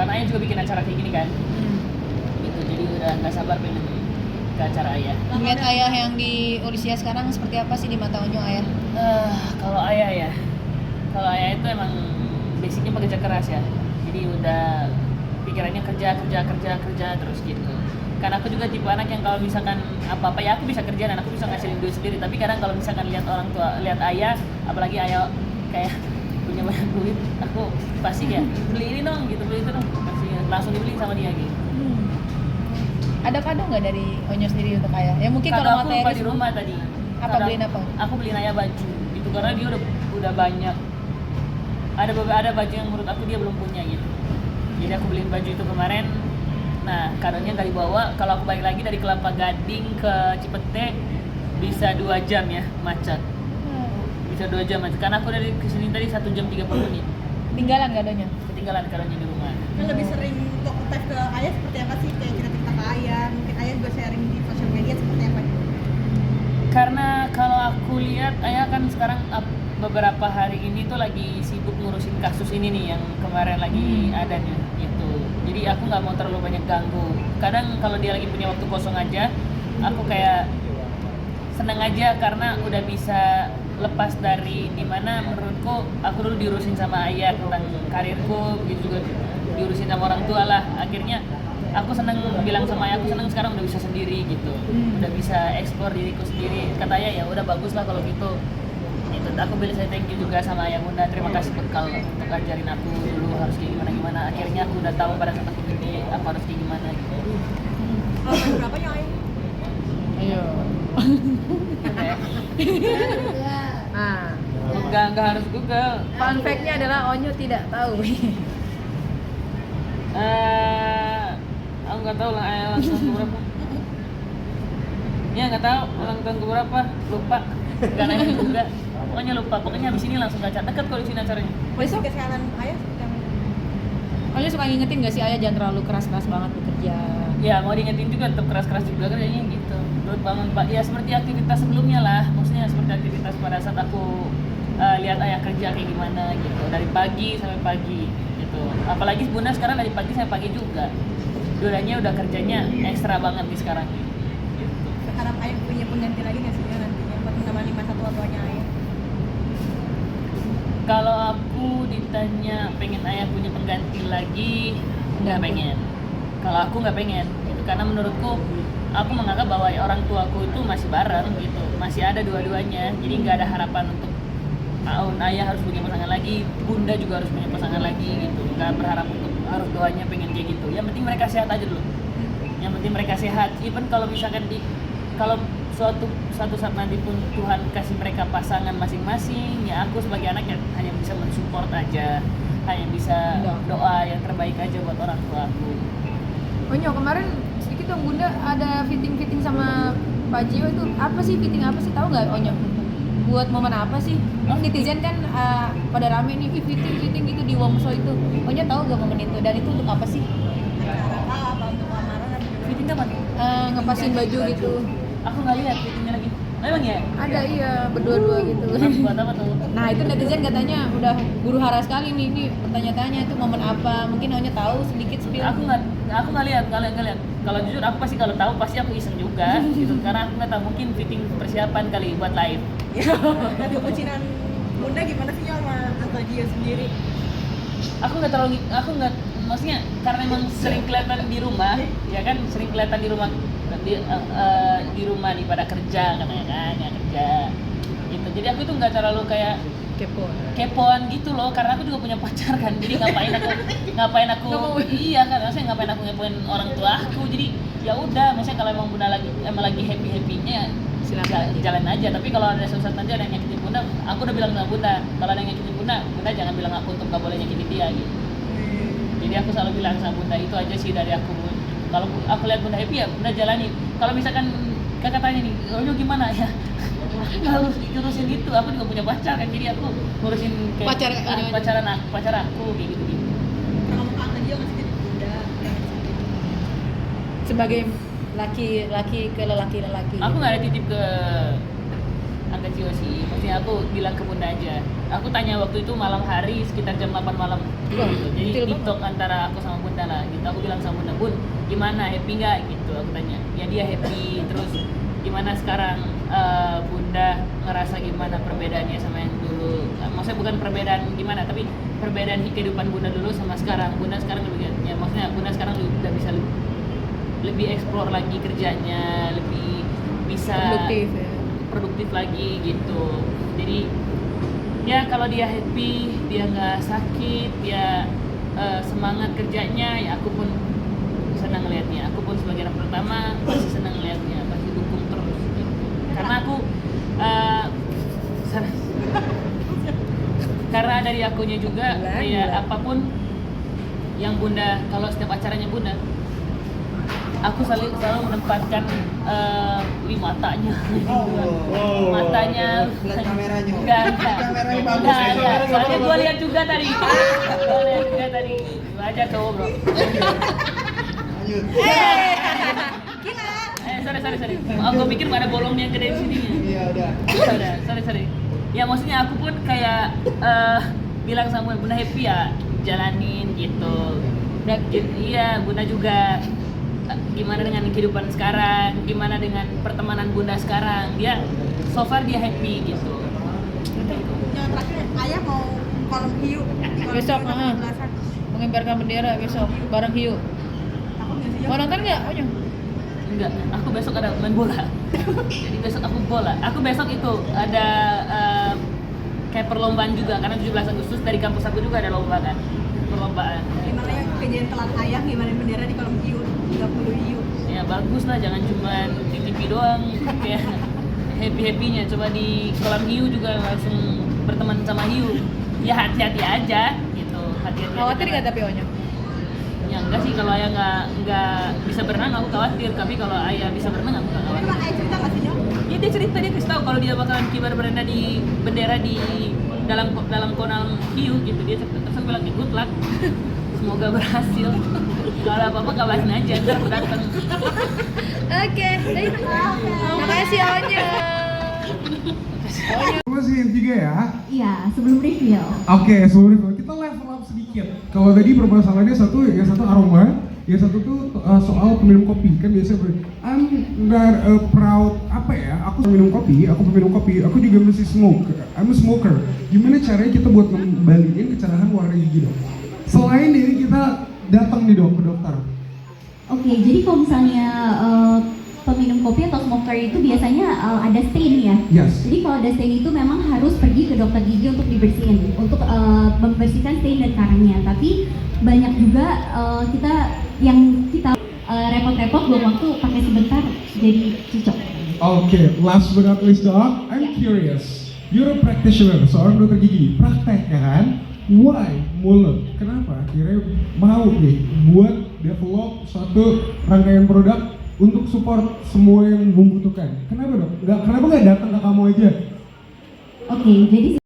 karena ayah juga bikin acara kayak gini kan. Gitu, jadi udah nggak sabar pengen ke acara ayah. Lihat ayah yang di Olisia sekarang seperti apa sih di mata Onyo ayah? Kalau ayah itu emang basicnya pekerja keras ya, jadi udah pikirannya kerja terus gitu. Karena aku juga tipe anak yang kalau misalkan apa ya aku bisa kerja dan aku bisa ngasilin duit sendiri, tapi kadang kalau misalkan lihat orang tua, lihat ayah, apalagi ayah kayak punya banyak duit, aku pasti kayak beli ini dong gitu, beli itu dong, pasti langsung dibeli sama dia gitu. Ada kado nggak dari Onyo sendiri untuk ayah? Ya mungkin Kado kalau aku materi lupa di rumah tadi. Apa beliin apa? Aku beliin ayah baju gitu karena dia udah banyak. Ada baju yang menurut aku dia belum punya gitu. Jadi aku beliin baju itu kemarin. Nah, kadonya nggak dibawa. Kalau aku balik lagi dari Kelapa Gading ke Cipete bisa 2 jam ya macet. Bisa 2 jam macet. Karena aku dari kesini tadi 1 jam 30 menit. Tinggalan kadonya? Ketinggalan kadonya di rumah. Kan lebih sering talk time ke ayah seperti apa sih? Kayak cerita-cerita ke ayah, mungkin ayah juga sharing di sosial media seperti apa? Karena kalau aku lihat ayah kan sekarang beberapa hari ini tuh lagi sibuk ngurusin kasus ini nih yang kemarin lagi ada nih gitu. Jadi aku nggak mau terlalu banyak ganggu. Kadang kalau dia lagi punya waktu kosong aja, aku kayak seneng aja karena udah bisa lepas dari dimana menurutku aku dulu diurusin sama ayah tentang karirku, begitu juga diurusin sama orang tua lah. Akhirnya aku seneng bilang sama ayah, aku seneng sekarang udah bisa sendiri gitu, udah bisa eksplor diriku sendiri. Kata ayah ya udah bagus lah kalau gitu. Itu aku bilang saya thank you juga sama ayah bunda, terima kasih bekal untuk ajarin aku dulu harus kayak gimana. Akhirnya aku udah tahu pada saat aku gede aku harus kayak gimana gitu. Berapa ya ayah? Ayo. Nah, Enggak harus Google. fun fact-nya adalah Onyo tidak tahu. Aku nggak tahu ulang tahun berapa. Ya nggak tahu ulang tahun berapa, lupa. Gak nanya juga. Pokoknya lupa. Pokoknya abis ini langsung kaca. Dekat kalau di sini acaranya. Besok kesehatan ayah seperti apa? Onyo suka ngingetin nggak sih ayah jangan terlalu keras-keras banget bekerja? Ya mau diingetin juga tetap keras-keras juga kerjanya gitu. Terus bangun pak. Ya seperti aktivitas sebelumnya lah. Maksudnya seperti aktivitas pada saat aku lihat ayah kerja kayak gimana gitu. Dari pagi sampai pagi gitu. Apalagi bunda sekarang dari pagi sampai pagi juga. Dua-duanya udah kerjanya ekstra banget nih sekarang. Gitu. Berharap ayah punya pengganti lagi nggak sih ya nantinya buat menemani masa tua-tuanya ayah? Kalau aku ditanya pengen ayah punya pengganti lagi, nggak pengen. Kalau aku nggak pengen, gitu. Karena menurutku aku menganggap bahwa orang tuaku itu masih bareng gitu, masih ada dua-duanya. Jadi nggak ada harapan untuk ayah harus punya pasangan lagi, bunda juga harus punya pasangan lagi gitu. Nggak berharap untuk harus doanya pengen kayak gitu. Yang penting mereka sehat aja dulu. Yang penting mereka sehat. Even kalau misalkan kalau suatu saat nanti pun Tuhan kasih mereka pasangan masing-masing, ya aku sebagai anak ya hanya bisa mensupport aja, hanya bisa doa yang terbaik aja buat orang tua aku. Onyo, kemarin sedikit dong Bunda ada fitting sama Pak Jio itu apa sih, fitting apa sih, tahu nggak Onyo? Buat momen apa sih? Netizen kan pada rame nih, fitting gitu di Wongso itu. Onyo tahu nggak momen itu? Dan itu untuk apa sih? Acara apa untuk lamaran atau Fitting apa nih? Ngepasin baju gitu. Aku nggak lihat fittingnya lagi. Memang ya? Ada iya, berdua-dua gitu. Buat apa tuh? Nah itu netizen katanya udah huru hara sekali nih, ini bertanya-tanya itu momen apa? Mungkin Onyo tahu sedikit spill. Aku nggak lihat. Kalau jujur aku pasti kalau tahu pasti aku iseng juga gitu, karena aku nggak tahu, mungkin fitting persiapan kali buat live. Tapi bucinan bunda gimana sih sama Uncle Gio sendiri? Aku nggak maksudnya karena emang sering kelihatan di rumah, ya kan sering kelihatan di rumah di rumah nih pada kerja katanya kan, ya kerja gitu. Jadi aku itu nggak terlalu kayak kepoan gitu loh, karena aku juga punya pacar kan. Jadi ngapain aku iya kan, maksudnya ngapain aku ngepoin orang tua aku. Jadi ya udah, maksudnya kalau emang bunda emang lagi happy-nya silakan jalan aja. Tapi kalau ada sesuatu nanti ada yang nyakitin bunda, aku udah bilang sama bunda, kalau ada yang nyakitin bunda jangan bilang aku untuk nggak boleh nyakitin dia gitu. Jadi aku selalu bilang sama bunda, itu aja sih dari aku. Kalau aku lihat bunda happy ya bunda jalani. Kalau misalkan kakak tanya nih, oh gimana ya, nggak harus ngurusin itu. Aku juga punya pacar kan, jadi aku ngurusin kayak pacar aku kayak gitu. Kalau mau Uncle Gio masih jadi bunda. Sebagai laki-laki ke lelaki-lelaki. Aku nggak ada titip ke angkat jiwa sih. Maksudnya aku bilang ke bunda aja. Aku tanya waktu itu malam hari sekitar jam 8 malam gitu. Jadi detail TikTok antara aku sama bunda lah gitu. Aku bilang sama bunda, "Bun, gimana, happy nggak?" gitu. Aku tanya. Ya dia happy. Terus gimana sekarang bunda ngerasa gimana perbedaannya sama yang dulu? Maksudnya bukan perbedaan gimana, tapi perbedaan kehidupan bunda dulu sama sekarang. Bunda sekarang lebih, ya maksudnya bunda sekarang udah bisa lebih explore lagi kerjanya, lebih bisa Produktif ya. produktif lagi gitu. Jadi ya kalau dia happy, dia nggak sakit, dia semangat kerjanya, ya aku pun senang ngelihatnya. Aku pun sebagai anak pertama masih senang ngelihatnya, masih dukung terus gitu. Karena aku karena dari akunya juga kayak apapun yang bunda, kalau setiap acaranya bunda, aku selalu menempatkan matanya, matanya, lihat kameranya. enggak, Kameranya bagus. soalnya gua lihat juga tadi, aja cowok bro. Lanjut. Sorry. Aku pikir ada bolongnya yang gede di sini. Iya udah. Udah, sorry. Ya maksudnya aku pun kayak bilang sama bunda happy ya, jalanin gitu. Dan iya bunda juga gimana dengan kehidupan sekarang, gimana dengan pertemanan bunda sekarang, dia so far dia happy gitu. Yang terakhir ayah mau kolom hiu di kolom Besok, hiu tanggal 11-an. Mengibarkan bendera besok bareng hiu. Takut nggak sih? Mau nonton nggak? Onyong? Enggak, aku besok ada main bola. Jadi besok aku bola. Aku besok itu ada kayak perlombaan juga karena 17 Agustus dari kampus aku juga ada lomba kan. Perlombaan. Gimana ya kejadian telat ayah, gimana bendera di kolom hiu 30 hiu. Ya bagus lah, jangan cuma di TV doang kayak happy-happynya. Coba di kolam hiu juga langsung berteman sama hiu. Ya hati-hati aja gitu. Hati-hati. Khawatir aja, nggak tapi Onyong? Ya enggak sih, kalau ayah nggak bisa berenang aku khawatir, tapi kalau ayah bisa berenang aku nggak Tapi khawatir. emang ayah cerita nggak sih Nyok? Ya dia cerita, dia kasih tahu kalau dia bakalan kibar bendera di dalam kolam hiu gitu. Dia terus aku bilang good luck, semoga berhasil. Kalau apa-apa kabarin aja, ntar aku datang. Oke, baik. Makasih Onyong. Masih yang 3 ya? Iya, sebelum reveal. Oke, sebelum review kita level up sedikit. Kalau tadi permasalahannya yang satu aroma, yang satu tuh soal peminum kopi. Kan biasanya I'm not proud apa ya? Aku peminum kopi, aku juga masih I'm a smoker. Gimana caranya kita buat ngembaliin kecerahan warna gigi dok? Selain dari kita datang nih dok ke dokter. Oke, jadi kalau misalnya peminum kopi atau smoker itu biasanya ada stain ya. Yes. Jadi kalau ada stain itu memang harus pergi ke dokter gigi untuk dibersihin, untuk membersihkan stain dan karangnya. Tapi banyak juga kita repot-repot buang waktu pakai sebentar jadi cocok. Oke, last but not least dok, I'm curious. You're a practitioner, seorang dokter gigi, praktek ya kan? Why mulut? Kenapa akhirnya mau nih buat develop suatu rangkaian produk untuk support semua yang membutuhkan? Kenapa dok? Kenapa nggak datang ke kamu aja? Oke, jadi